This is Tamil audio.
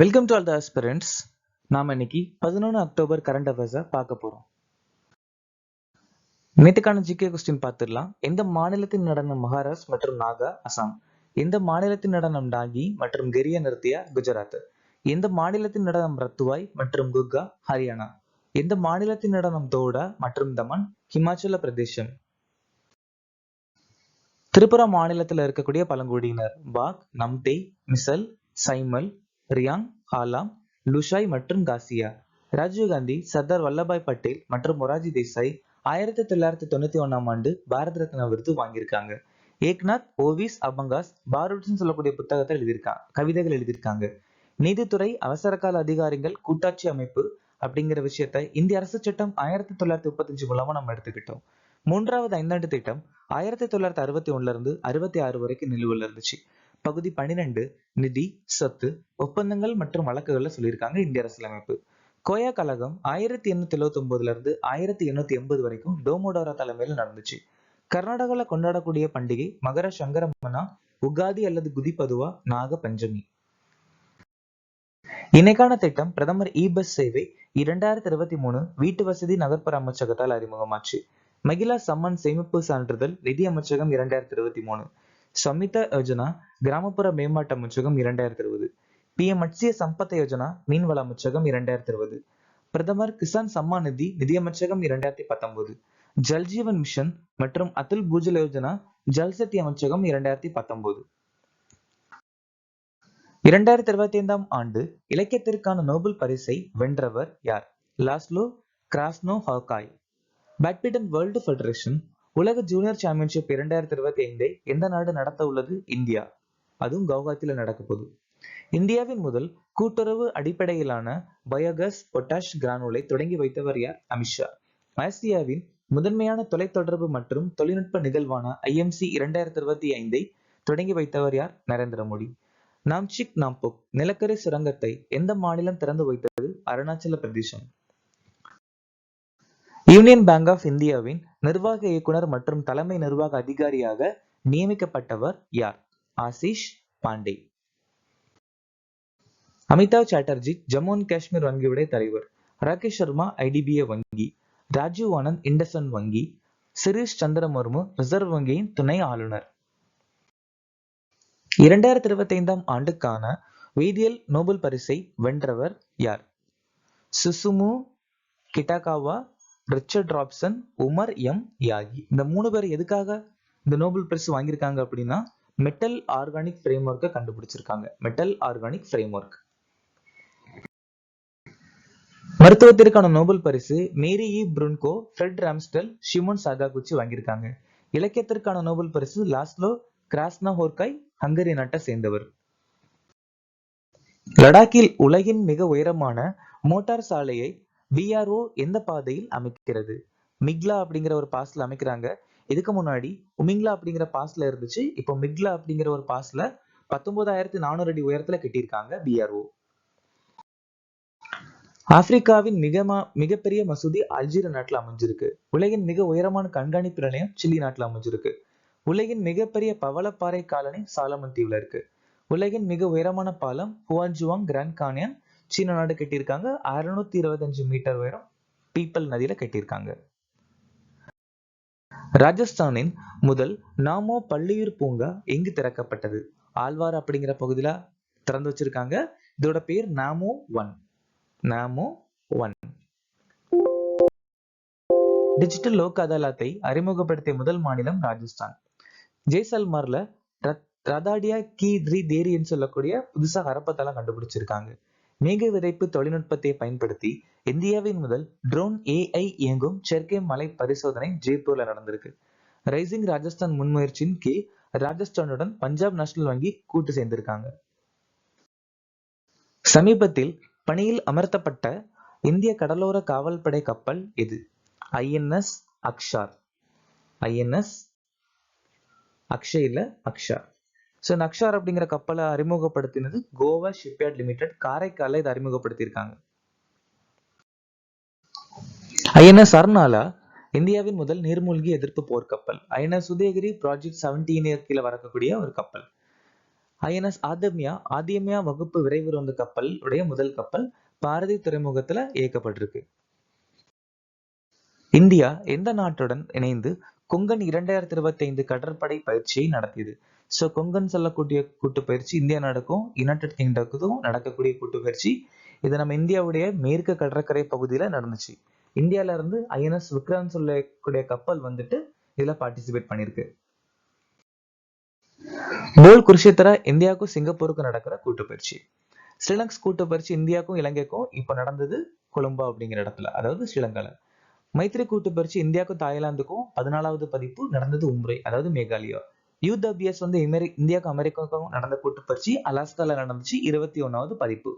Welcome to all the aspirants. நாம இன்னைக்கு 11 அக்டோபர் கரண்ட் அஃபேர்ஸை பார்க்க போறோம். நேற்றுக்கான ஜிகே கொஸ்டின் பார்த்துடலாம். எந்த மாநிலத்தின் நடனம் மகாராஷ் மற்றும் நாகா அசாம்? எந்த மாநிலத்தின் நடனம் டாகி மற்றும் கெரியா நிறுத்தியா குஜராத்? எந்த மாநிலத்தின் நடனம் ரத்துவாய் மற்றும் குர்கா ஹரியானா? எந்த மாநிலத்தின் நடனம் தோடா மற்றும் தமன் ஹிமாச்சல பிரதேசம்? திரிபுரா மாநிலத்தில் இருக்கக்கூடிய பழங்குடியினர் பாக், நம்டே, மிசல், சைமல், ரியாங், ஹாலாம், லுஷாய் மற்றும் காசியா. ராஜீவ்காந்தி, சர்தார் வல்லபாய் பட்டேல் மற்றும் மொராஜி தேசாய் 1991ஆம் ஆண்டு பாரத ரத்னா விருது வாங்கியிருக்காங்க. ஏக்நாத், ஓவிஸ் அபங்காஸ் பாரூட்னு சொல்லக்கூடிய புத்தகத்தை எழுதியிருக்காங்க, கவிதைகள் எழுதியிருக்காங்க. நீதித்துறை அவசரகால அதிகாரிகள் கூட்டாட்சி அமைப்பு அப்படிங்கிற விஷயத்த இந்திய அரசு சட்டம் 1935 மூலமா நம்ம எடுத்துக்கிட்டோம். மூன்றாவது ஐந்தாண்டு திட்டம் 1961 இருந்து 66 வரைக்கும் நிலுவையில் இருந்துச்சு. பகுதி 12 நிதி, சொத்து, ஒப்பந்தங்கள் மற்றும் வழக்குகள்ல சொல்லியிருக்காங்க இந்திய அரசியலமைப்பு. கோயா கழகம் 1879 இருந்து 1880 வரைக்கும் டோமோடோரா தலைமையில் நடந்துச்சு. கர்நாடகால கொண்டாடக்கூடிய பண்டிகை மகர சங்கரமனா, உகாதி அல்லது குதி பதுவா, நாக பஞ்சமி. இன்னைக்கான திட்டம் பிரதமர் இ பஸ் சேவை 2023 வீட்டு வசதி நகர்ப்புற அமைச்சகத்தால் அறிமுகமாச்சு. மகிழா சம்மன் சேமிப்பு சான்றிதழ் நிதி அமைச்சகம் 2023. சமிதா யோஜனா கிராமப்புற மேம்பாட்டு அமைச்சகம் 2020. PM மத்ஸ்ய சம்பத் யோஜனா மீன்வள அமைச்சகம் 2020. பிரதமர் கிசான் சம்மான் நிதி நிதியமைச்சகம் 2019. ஜல்ஜீவன் மிஷன் மற்றும் அதுல் பூஜல் யோஜனா ஜல்சக்தி அமைச்சகம் 2019. 2025ஆம் ஆண்டு இலக்கியத்திற்கான நோபல் பரிசை வென்றவர் யார்? லாஸ்லோ கிராஸ்னோஹார்காய். பேட்மிண்டன் வேர்ல்டு ஃபெடரேஷன் உலக ஜூனியர் சாம்பியன்ஷிப் 2025 எந்த நாடு நடத்த உள்ளது? இந்தியா. அதுவும் கவுஹாத்தில நடக்க போகுது. இந்தியாவின் முதல் கூட்டுறவு அடிப்படையிலான பயோகேஸ் பொட்டாஷ் கிரானுலை தொடங்கி வைத்தவர் யார்? அமித்ஷா. ஆசியாவின் முதன்மையான தொலைத்தொடர்பு மற்றும் தொழில்நுட்ப நிகழ்வான IMC 2025 தொடங்கி வைத்தவர் யார்? நரேந்திர மோடி. நாம்சிக் நாம்போக் நிலக்கரி சுரங்கத்தை எந்த மாநிலம் திறந்து வைத்தது? அருணாச்சல பிரதேசம். யூனியன் பேங்க் ஆஃப் இந்தியாவின் நிர்வாக இயக்குனர் மற்றும் தலைமை நிர்வாக அதிகாரியாக நியமிக்கப்பட்டவர் யார்? ஆசிஷ் பாண்டே. அமிதாப் சாட்டர்ஜி ஜம்மு அண்ட் காஷ்மீர் வங்கியுடைய தலைவர். ராகேஷ் சர்மா IDBI வங்கி. ராஜீவ் ஆனந்த் இண்டஸ்இண்ட் வங்கி. சிரீஷ் சந்திர முர்மு ரிசர்வ் வங்கியின் துணை ஆளுநர். 2025ஆம் ஆண்டுக்கான வேதியியல் நோபல் பரிசை வென்றவர் யார்? Susumu Kitagawa, Richard Robson, Omar M Yaghi. இந்த 3 பேர் எதுக்காக இந்த நோபல் பரிசு வாங்கியிருக்காங்க அப்படின்னா மெட்டல் ஆர்கானிக் ஃப்ரேம் ஒர்க்கை கண்டுபிடிச்சிருக்காங்க. Metal organic framework. மருத்துவத்திற்கான நோபல் பரிசு Mary E Brunkow, Fred Ramsdell, Shimon Sakaguchi வாங்கியிருக்காங்க. இலக்கியத்திற்கான நோபல் பரிசு லாஸ்லோ கிராஸ்னோஹார்காய், ஹங்கரி நாட்டை சேர்ந்தவர். லடாக்கில் உலகின் மிக உயரமான மோட்டார் சாலையை BRO எந்த பாதையில் அமைக்கிறது? மிக்லா அப்படிங்கிற ஒரு பாஸ்ல அமைக்கிறாங்க. இதுக்கு முன்னாடி உமிங்லா அப்படிங்கிற பாஸ்ல இருந்துச்சு. இப்போ மிக்லா அப்படிங்கிற ஒரு பாஸ்ல 19,400 அடி உயரத்துல கட்டியிருக்காங்க BRO. ஆப்பிரிக்காவின் மிகப்பெரிய மசூதி அல்ஜீரியா நாட்டுல அமைஞ்சிருக்கு. உலகின் மிக உயரமான கண்காணிப்பு நிலையம் சிலி நாட்டுல அமைஞ்சிருக்கு. உலகின் மிகப்பெரிய பவளப்பாறை காலனி சாலமன் தீவுல இருக்கு. உலகின் மிக உயரமான பாலம் ஹுவான்ஜுவாங் கிராண்ட் கான்யன் சீன நாடு கட்டியிருக்காங்க. 625 மீட்டர் உயரம் பீப்பல் நதியில கட்டியிருக்காங்க. ராஜஸ்தானின் முதல் நாமோ பல்லுயிர் பூங்கா எங்கு திறக்கப்பட்டது? ஆழ்வார் அப்படிங்கிற பகுதியில திறந்து வச்சிருக்காங்க. இதோட பேர் நாமோ 1. நாமோ 1. டிஜிட்டல் லோக் அதாலத்தை அறிமுகப்படுத்திய முதல் மாநிலம் ராஜஸ்தான். ஜெய்சல்மர்ல ரதாடியா கி தேரின்னு சொல்லக்கூடிய புதுசா ஹரப்பத்தெல்லாம் கண்டுபிடிச்சிருக்காங்க. மேக விதைப்பு தொழில்நுட்பத்தை பயன்படுத்தி இந்தியாவின் முதல் ட்ரோன் AI இயங்கும் செயற்கை மலை பரிசோதனை ஜெய்ப்பூர்ல நடந்திருக்கு. ரைசிங் ராஜஸ்தான் முன்முயற்சியின் கீழ் ராஜஸ்தானுடன் பஞ்சாப் நேஷனல் வங்கி கூட்டு சேர்ந்திருக்காங்க. சமீபத்தில் பணியில் அமர்த்தப்பட்ட இந்திய கடலோர காவல்படை கப்பல் எது? INS அக்ஷார். INS அக்ஷய் இல்ல அக்ஷார். ஸோ இந்த அக்ஷார் அப்படிங்கிற கப்பலை அறிமுகப்படுத்தினது கோவா ஷிப்யார்ட் லிமிடெட், காரைக்கால இதை அறிமுகப்படுத்தியிருக்காங்க. INS அர்னாலா இந்தியாவின் முதல் நீர்மூழ்கி எதிர்ப்பு போர்க்கப்பல். INS உதயகிரி ப்ராஜெக்ட் 17 கீழே வரக்கூடிய ஒரு கப்பல். ஐஎன்எஸ் ஆதிம்யா வகுப்பு விரைவு ரோந்து கப்பல் உடைய முதல் கப்பல் பாரதி துறைமுகத்துல இயக்கப்பட்டிருக்கு. இந்தியா எந்த நாட்டுடன் இணைந்து கொங்கன் 2025 கடற்படை பயிற்சியை நடத்தியது? ஸோ கொங்கன் சொல்லக்கூடிய கூட்டு பயிற்சி இந்தியா நாடுக்கும் யுனைடெட் கிங்டத்துக்கும் நடக்கக்கூடிய கூட்டு பயிற்சி. இது நம்ம இந்தியாவுடைய மேற்கு கடற்கரை பகுதியில நடந்துச்சு. இந்தியால இருந்து ஐஎன்எஸ் விக்ராந்த் சொல்லக்கூடிய கப்பல் வந்துட்டு இதுல பார்ட்டிசிபேட் பண்ணிருக்கு. போல் குருஷேத்திரா இந்தியாவுக்கும் சிங்கப்பூருக்கும் நடக்கிற கூட்டு பயிற்சி. ஸ்ரீலங்ஸ் கூட்டு பயிற்சி இந்தியாவுக்கும் இலங்கைக்கும் இப்ப நடந்தது கொழும்பா அப்படிங்கிற இடத்துல, அதாவது ஸ்ரீலங்கால. மைத்ரி கூட்டு பயிற்சி இந்தியாவுக்கும் தாய்லாந்துக்கும் 14வது பதிப்பு நடந்தது உம்ரை, அதாவது மேகாலயா. யூடபிஎஸ் வந்து இந்தியாவுக்கும் அமெரிக்காவுக்கும் நடந்த கூட்டு பயிற்சி அலாஸ்கால நடந்துச்சு, 21வது பதிப்பு.